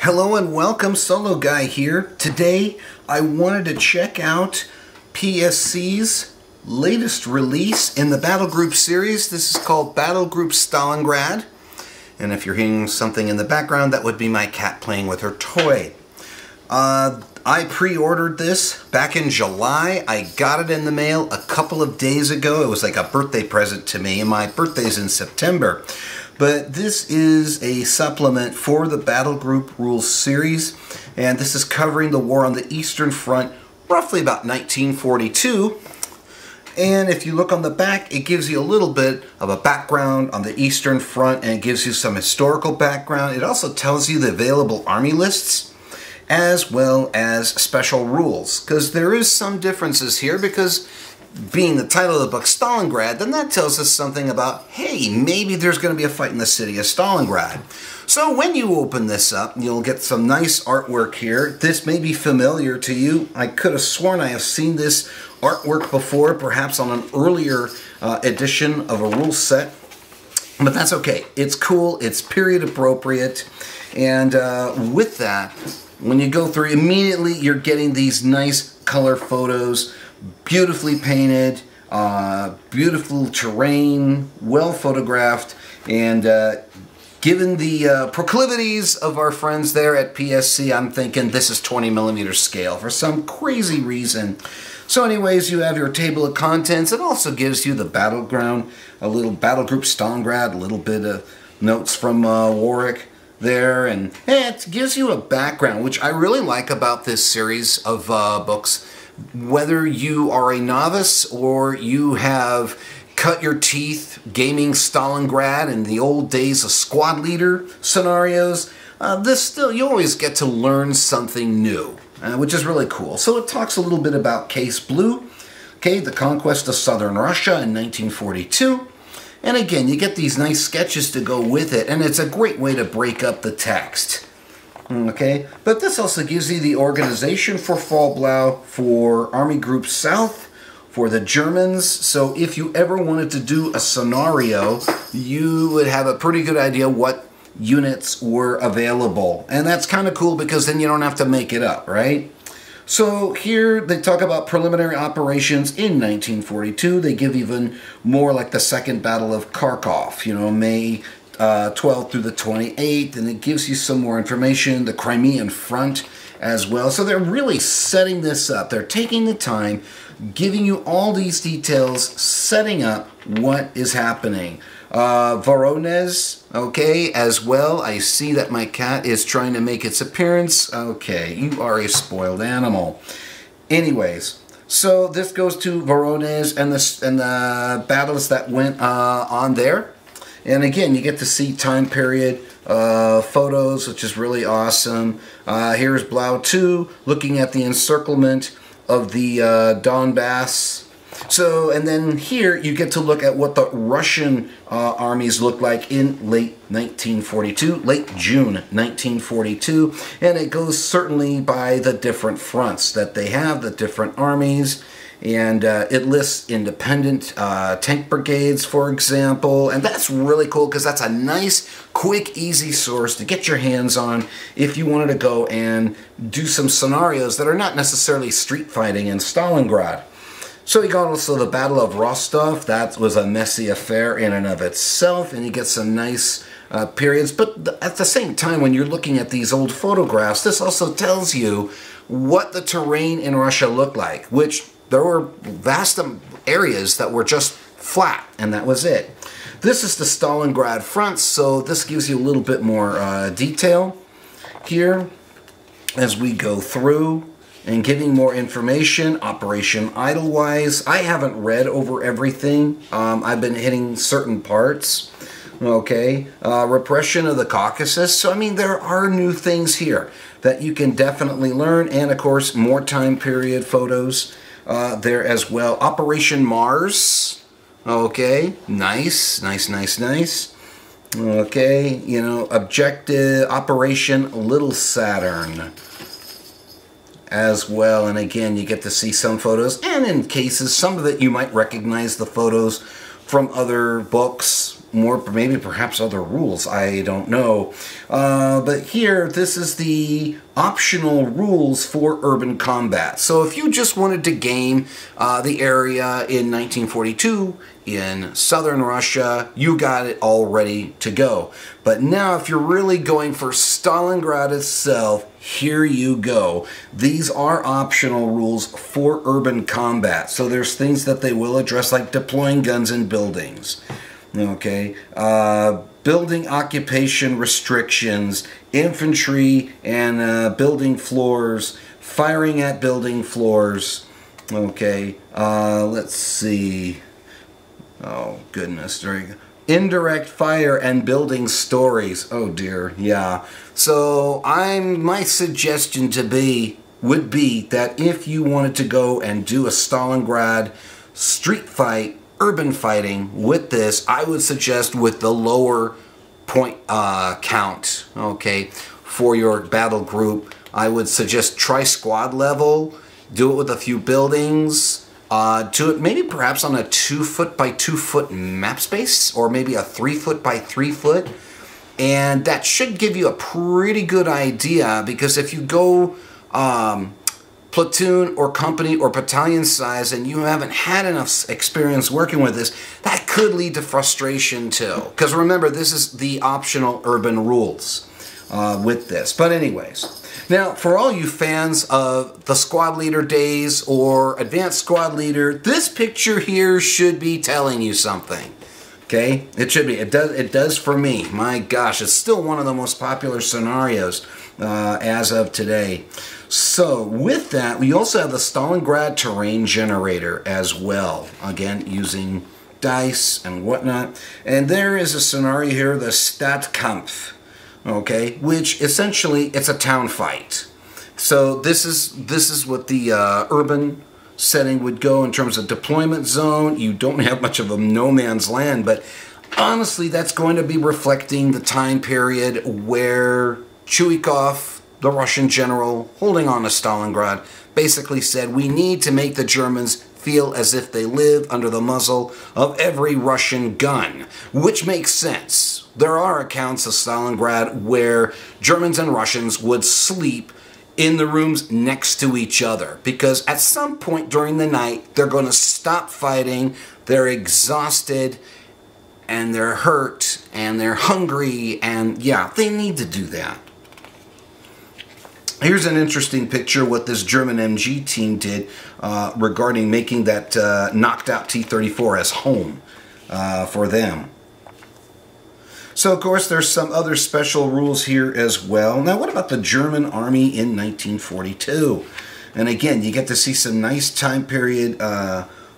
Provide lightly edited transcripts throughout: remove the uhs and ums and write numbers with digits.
Hello and welcome, Solo Guy here. Today I wanted to check out PSC's latest release in the Battlegroup series. This is called Battlegroup Stalingrad. And if you're hearing something in the background, that would be my cat playing with her toy. I pre-ordered this back in July. I got it in the mail a couple of days ago. It was like a birthday present to me, and my birthday's in September. But this is a supplement for the Battlegroup Rules series, and this is covering the war on the Eastern Front, roughly about 1942. And if you look on the back, it gives you a little bit of a background on the Eastern Front, and it gives you some historical background. It also tells you the available army lists, as well as special rules, because there is some differences here, because being the title of the book Stalingrad, then that tells us something about, hey, maybe there's going to be a fight in the city of Stalingrad. So when you open this up, you'll get some nice artwork here. This may be familiar to you. I could have sworn I have seen this artwork before, perhaps on an earlier edition of a rule set. But that's okay. It's cool. It's period appropriate. And with that, when you go through, immediately you're getting these nice color photos, beautifully painted, beautiful terrain, well photographed, and given the proclivities of our friends there at PSC, I'm thinking this is 20mm scale for some crazy reason. So anyways, you have your table of contents. It also gives you the battleground, a little Battlegroup Stalingrad, a little bit of notes from Warwick there, and it gives you a background, which I really like about this series of books. Whether you are a novice or you have cut your teeth gaming Stalingrad in the old days of squad leader scenarios, you always get to learn something new, which is really cool. So it talks a little bit about Case Blue, okay, the conquest of southern Russia in 1942. And again, you get these nice sketches to go with it, and it's a great way to break up the text. Okay, but this also gives you the organization for Pavlov, for Army Group South, for the Germans. So if you ever wanted to do a scenario, you would have a pretty good idea what units were available. And that's kind of cool, because then you don't have to make it up, right? So here they talk about preliminary operations in 1942. They give even more, like the Second Battle of Kharkov, you know, May 12th through the 28th, and it gives you some more information, the Crimean Front as well. So they're really setting this up. They're taking the time, giving you all these details, setting up what is happening. Voronezh, okay, as well. I see that my cat is trying to make its appearance. Okay, you are a spoiled animal. Anyways, so this goes to Voronezh and the battles that went on there. And again, you get to see time period photos, which is really awesome. Here's Blau 2, looking at the encirclement of the Donbass. So, and then here you get to look at what the Russian armies look like in late 1942, late June 1942. And it goes certainly by the different fronts that they have, the different armies. And it lists independent tank brigades, for example, and that's really cool, because that's a nice, quick, easy source to get your hands on if you wanted to go and do some scenarios that are not necessarily street fighting in Stalingrad. So you got also the Battle of Rostov. That was a messy affair in and of itself, and you get some nice periods. But at the same time, when you're looking at these old photographs, this also tells you what the terrain in Russia looked like, which there were vast areas that were just flat, and that was it. This is the Stalingrad front, so this gives you a little bit more detail here as we go through and giving more information. Operation Idlewise. I haven't read over everything. I've been hitting certain parts. Okay, repression of the Caucasus. So, I mean, there are new things here that you can definitely learn, and of course, more time period photos there as well. Operation Mars. Okay, nice, nice, nice, nice. Okay, you know, objective Operation Little Saturn as well. And again, you get to see some photos, and in cases, some of it you might recognize the photos from other books, more, maybe perhaps other rules, I don't know. But here, this is the optional rules for urban combat. So if you just wanted to game the area in 1942 in southern Russia, you got it all ready to go. But now if you're really going for Stalingrad itself, here you go. These are optional rules for urban combat. So there's things that they will address, like deploying guns in buildings. Okay, building occupation restrictions, infantry and building floors, firing at building floors. Okay, let's see. Oh goodness, there you go. Indirect fire and building stories. Oh dear, yeah. So my suggestion would be that if you wanted to go and do a Stalingrad street fight, urban fighting with this, I would suggest with the lower point count, okay, for your battle group. I would suggest try squad level, do it with a few buildings, do it maybe perhaps on a 2-foot by 2-foot map space, or maybe a 3-foot by 3-foot, and that should give you a pretty good idea, because if you go platoon or company or battalion size and you haven't had enough experience working with this, that could lead to frustration too. Because remember, this is the optional urban rules with this. But anyways, now for all you fans of the squad leader days or advanced squad leader, this picture here should be telling you something. Okay, it should be. It does for me. My gosh, it's still one of the most popular scenarios as of today. So with that, we also have the Stalingrad terrain generator as well. Again, using dice and whatnot. And there is a scenario here, the Stadtkampf, okay, which essentially it's a town fight. So this is what the urban setting would go in terms of deployment zone. You don't have much of a no man's land, but honestly, that's going to be reflecting the time period where Chuikov, the Russian general holding on to Stalingrad, basically said, we need to make the Germans feel as if they live under the muzzle of every Russian gun, which makes sense. There are accounts of Stalingrad where Germans and Russians would sleep in the rooms next to each other, because at some point during the night, they're going to stop fighting, they're exhausted, and they're hurt, and they're hungry, and yeah, they need to do that. Here's an interesting picture what this German MG team did regarding making that knocked out T-34 as home for them. So of course there's some other special rules here as well. Now what about the German army in 1942? And again, you get to see some nice time period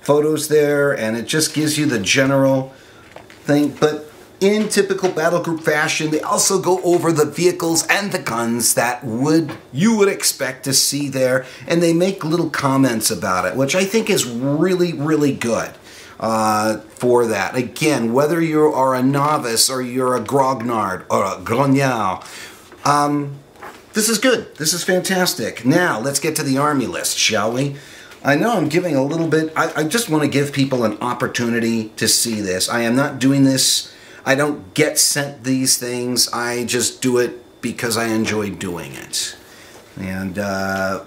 photos there, and it just gives you the general thing. But in typical battle group fashion, they also go over the vehicles and the guns that you would expect to see there, and they make little comments about it, which I think is really, really good for that. Again, whether you are a novice or you're a grognard or a grognard, this is good. This is fantastic. Now, let's get to the army list, shall we? I know I'm giving a little bit, I just want to give people an opportunity to see this. I am not doing this, I don't get sent these things, I just do it because I enjoy doing it. And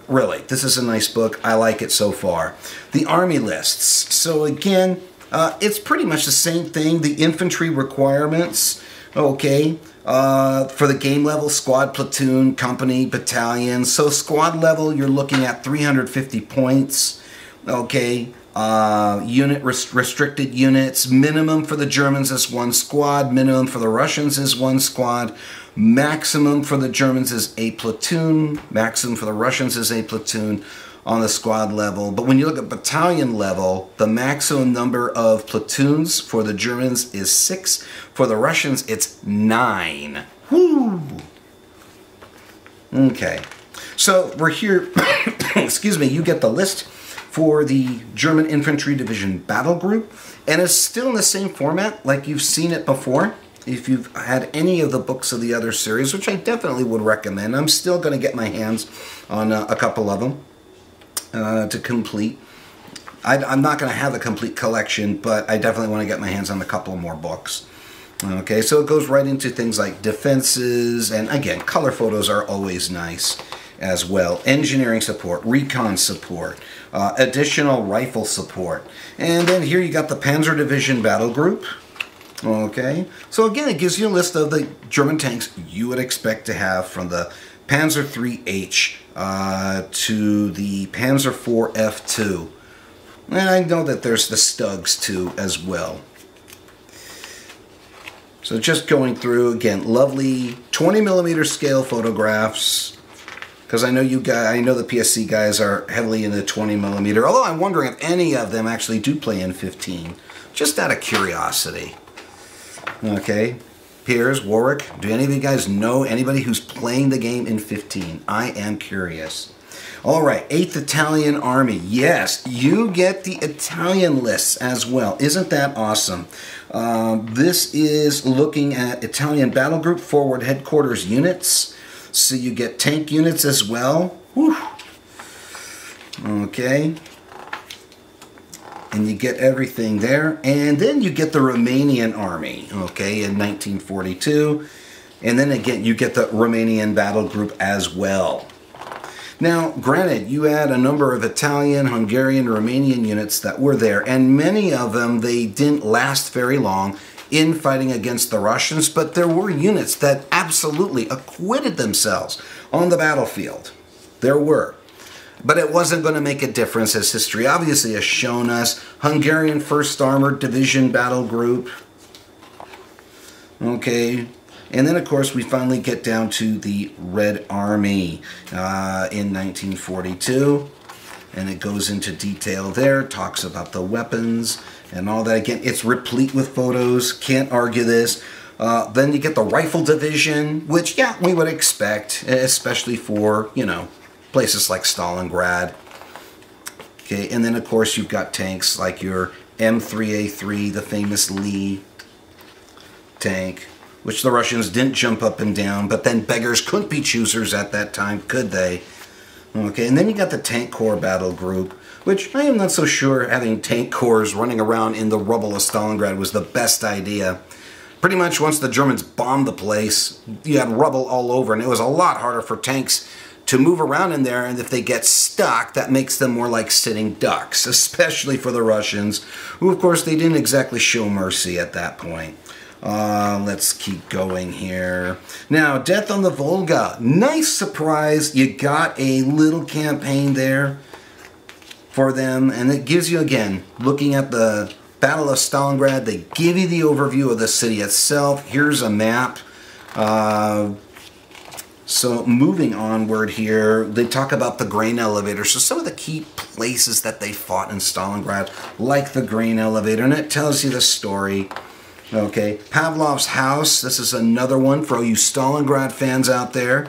really, this is a nice book. I like it so far. The army lists. So again, it's pretty much the same thing. The infantry requirements, okay, for the game level, squad, platoon, company, battalion. So squad level, you're looking at 350 points, okay. Unit restricted units. Minimum for the Germans is 1 squad. Minimum for the Russians is 1 squad. Maximum for the Germans is a platoon. Maximum for the Russians is a platoon on the squad level. But when you look at battalion level, the maximum number of platoons for the Germans is 6. For the Russians, it's 9. Woo! Okay. So we're here. Excuse me. You get the list for the German Infantry Division Battle Group, and it's still in the same format like you've seen it before. If you've had any of the books of the other series, which I definitely would recommend, I'm still going to get my hands on a couple of them to complete. I'm not going to have the complete collection, but I definitely want to get my hands on a couple more books. Okay, so it goes right into things like defenses, and again, color photos are always nice as well. Engineering support, recon support, additional rifle support. And then here you got the Panzer Division Battle Group. Okay, so again, it gives you a list of the German tanks you would expect to have from the Panzer IIIH to the Panzer IV F2. And I know that there's the Stugs too as well. So just going through, again, lovely 20mm scale photographs, because I know you guys, I know the PSC guys are heavily into 20mm, although I'm wondering if any of them actually do play in 15, just out of curiosity. Okay, Piers, Warwick, do any of you guys know anybody who's playing the game in 15? I am curious. All right, 8th Italian Army. Yes, you get the Italian lists as well. Isn't that awesome? This is looking at Italian Battle Group Forward Headquarters units. So you get tank units as well. Whew. Okay. And you get everything there. And then you get the Romanian Army, okay, in 1942. And then again, you get the Romanian Battle Group as well. Now, granted, you had a number of Italian, Hungarian, Romanian units that were there, and many of them, they didn't last very long in fighting against the Russians, but there were units that absolutely acquitted themselves on the battlefield. There were. But it wasn't going to make a difference, as history obviously has shown us. Hungarian 1st Armored Division Battle Group. Okay. And then, of course, we finally get down to the Red Army in 1942. And it goes into detail there, talks about the weapons and all that. Again, it's replete with photos, can't argue this. Then you get the Rifle Division, which, yeah, we would expect, especially for, you know, places like Stalingrad. Okay, and then, of course, you've got tanks like your M3A3, the famous Lee tank, which the Russians didn't jump up and down, but then beggars couldn't be choosers at that time, could they? Okay, and then you got the Tank Corps Battle Group, which I am not so sure having tank corps running around in the rubble of Stalingrad was the best idea. Pretty much once the Germans bombed the place, you had rubble all over, and it was a lot harder for tanks to move around in there, and if they get stuck, that makes them more like sitting ducks, especially for the Russians, who, of course, they didn't exactly show mercy at that point. Let's keep going here. Now, Death on the Volga. Nice surprise. You got a little campaign there for them, and it gives you, again, looking at the Battle of Stalingrad, they give you the overview of the city itself. Here's a map. So moving onward here, they talk about the grain elevator. So some of the key places that they fought in Stalingrad, like the grain elevator, and it tells you the story. Okay, Pavlov's house. This is another one for all you Stalingrad fans out there.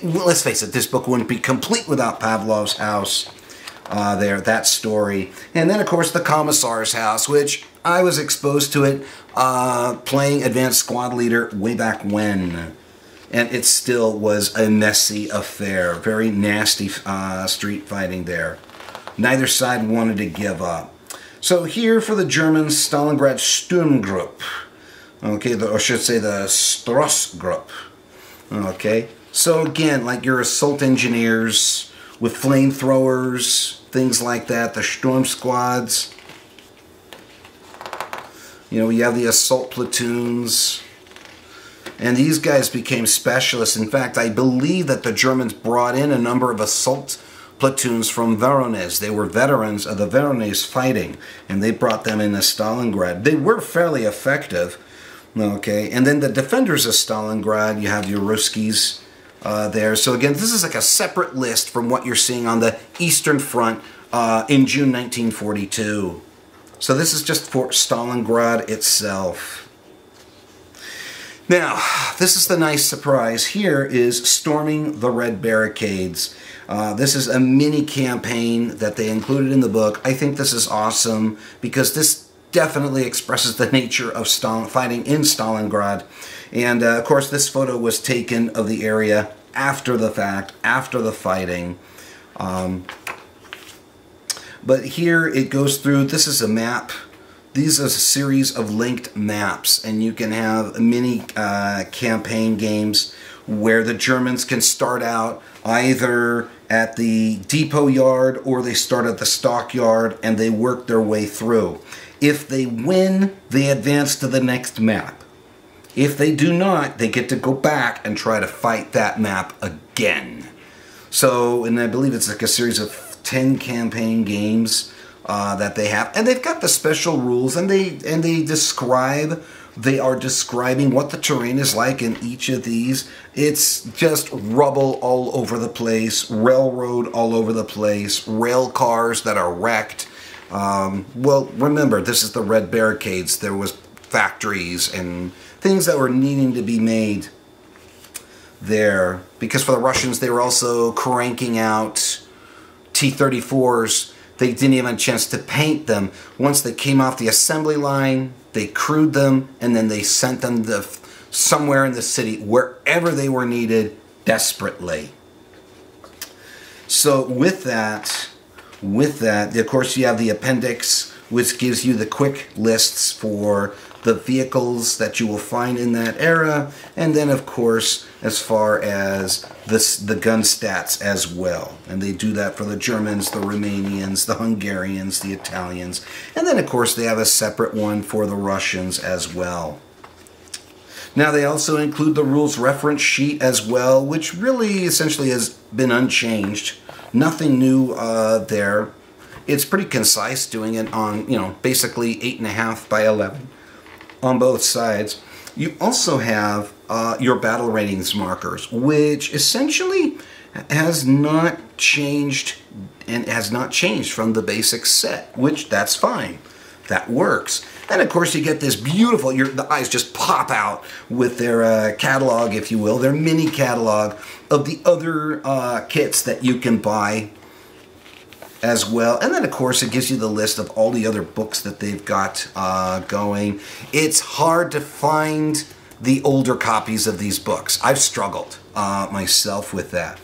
Let's face it, this book wouldn't be complete without Pavlov's house. That story. And then, of course, the Commissar's house, which I was exposed to it playing Advanced Squad Leader way back when. And it still was a messy affair. Very nasty street fighting there. Neither side wanted to give up. So here for the Germans, Stalingrad Sturmgruppe. Okay, or I should say the Stossgruppe. Okay, so again, like your assault engineers with flamethrowers, things like that, the Sturm squads. You know, you have the assault platoons. And these guys became specialists. In fact, I believe that the Germans brought in a number of assault platoons from Voronezh. They were veterans of the Voronezh fighting, and they brought them into Stalingrad. They were fairly effective. Okay, and then the defenders of Stalingrad, you have your Ruskies there. So again, this is like a separate list from what you're seeing on the Eastern Front in June 1942. So this is just for Stalingrad itself. Now, this is the nice surprise. Here is Storming the Red Barricades. This is a mini campaign that they included in the book. I think this is awesome because this definitely expresses the nature of fighting in Stalingrad. And, of course, this photo was taken of the area after the fact, after the fighting. But here it goes through, this is a map these are a series of linked maps, and you can have mini campaign games where the Germans can start out either at the depot yard or they start at the stockyard and they work their way through. If they win, they advance to the next map. If they do not, they get to go back and try to fight that map again. So, and I believe it's like a series of 10 campaign games that they have, and they've got the special rules, and they are describing what the terrain is like in each of these. It's just rubble all over the place, railroad all over the place, rail cars that are wrecked. Well, remember, this is the Red Barricades. There was factories and things that were needing to be made there, because for the Russians, they were also cranking out T-34s. They didn't even have a chance to paint them. Once they came off the assembly line, they crewed them, and then they sent them to somewhere in the city, wherever they were needed, desperately. So with that, of course, you have the appendix, which gives you the quick lists for the vehicles that you will find in that era, and then of course as far as the gun stats as well. And they do that for the Germans, the Romanians, the Hungarians, the Italians, and then of course they have a separate one for the Russians as well. Now they also include the rules reference sheet as well, which really essentially has been unchanged. Nothing new there. It's pretty concise, doing it on, basically 8.5 by 11 on both sides. You also have your battle ratings markers, which essentially has not changed, and has not changed from the basic set, which that's fine. That works. And of course you get this beautiful, the eyes just pop out with their catalog, if you will, their mini catalog of the other kits that you can buy as well. And then of course it gives you the list of all the other books that they've got going. It's hard to find the older copies of these books. I've struggled myself with that.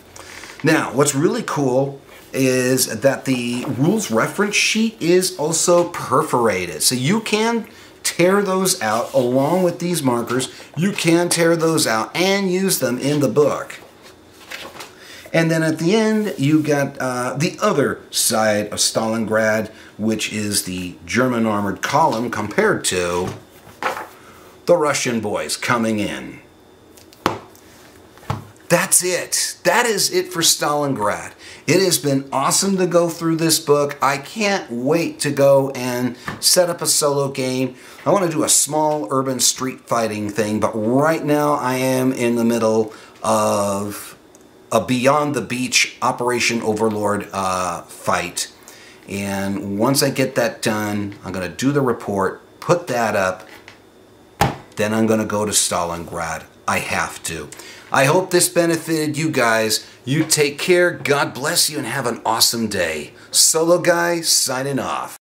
Now, what's really cool is that the rules reference sheet is also perforated. So you can tear those out along with these markers. You can tear those out and use them in the book. And then at the end, you got the other side of Stalingrad, which is the German armored column compared to the Russian boys coming in. That's it. That is it for Stalingrad. It has been awesome to go through this book. I can't wait to go and set up a solo game. I want to do a small urban street fighting thing, but right now I am in the middle of a Beyond the Beach Operation Overlord fight. And once I get that done, I'm going to do the report, put that up, then I'm going to go to Stalingrad. I have to. I hope this benefited you guys. You take care, God bless you, and have an awesome day. Solo Guy, signing off.